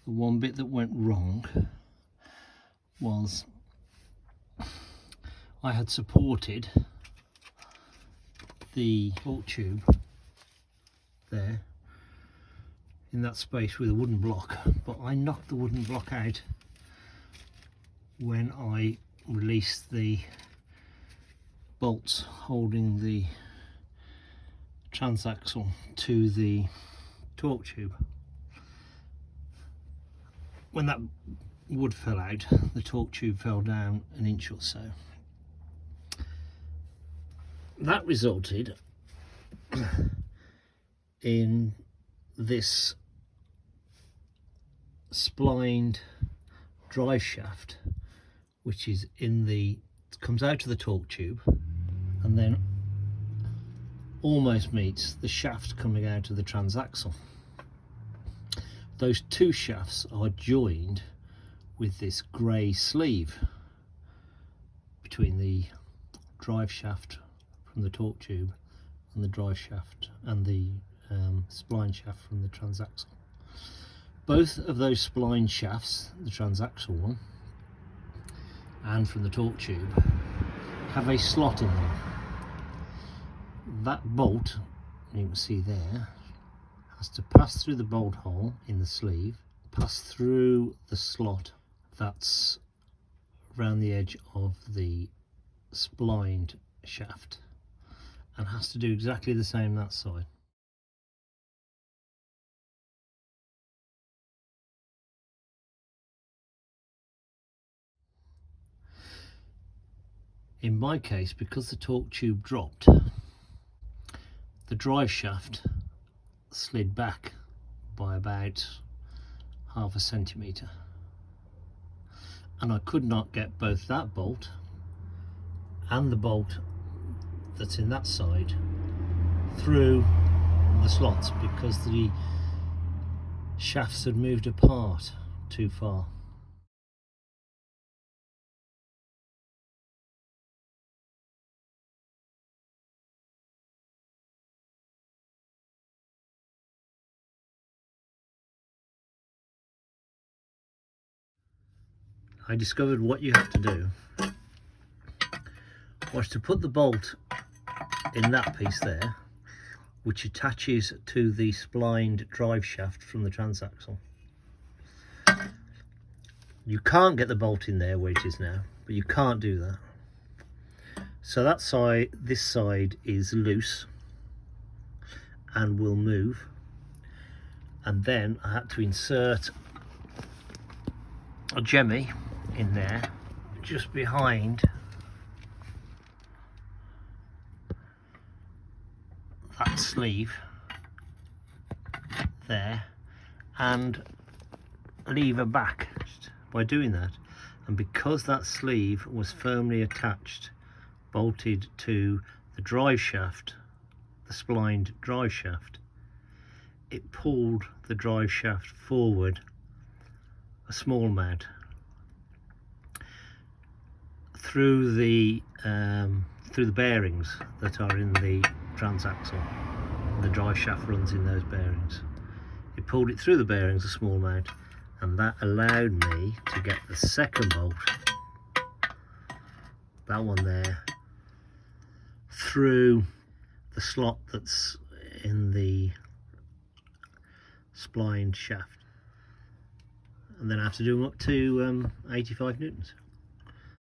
The one bit that went wrong was I had supported the torque tube there in that space with a wooden block, but I knocked the wooden block out when I released the bolts holding the transaxle to the torque tube. When that wood fell out, the torque tube fell down an inch or so. That resulted in this splined drive shaft, which is comes out of the torque tube and then almost meets the shaft coming out of the transaxle. Those two shafts are joined with this grey sleeve between the drive shaft from the torque tube and the drive shaft and the spline shaft from the transaxle. Both of those spline shafts, the transaxle one and from the torque tube, have a slot in them. That bolt, you can see there, has to pass through the bolt hole in the sleeve, pass through the slot that's around the edge of the splined shaft, and has to do exactly the same that side. In my case, because the torque tube dropped, the drive shaft slid back by about half a centimetre, and I could not get both that bolt and the bolt that's in that side through the slots because the shafts had moved apart too far. I discovered what you have to do was to put the bolt in that piece there, which attaches to the splined drive shaft from the transaxle. You can't get the bolt in there where it is now, but you can't do that. So that side, this side is loose and will move, and then I had to insert a jemmy in there just behind that sleeve there and lever back by doing that. And because that sleeve was firmly attached, bolted to the drive shaft, the splined drive shaft, it pulled the drive shaft forward a small amount through the bearings that are in the transaxle. The drive shaft runs in those bearings. It pulled it through the bearings a small amount, and that allowed me to get the second bolt, that one there, through the slot that's in the splined shaft, and then I have to do them up to 85 newtons.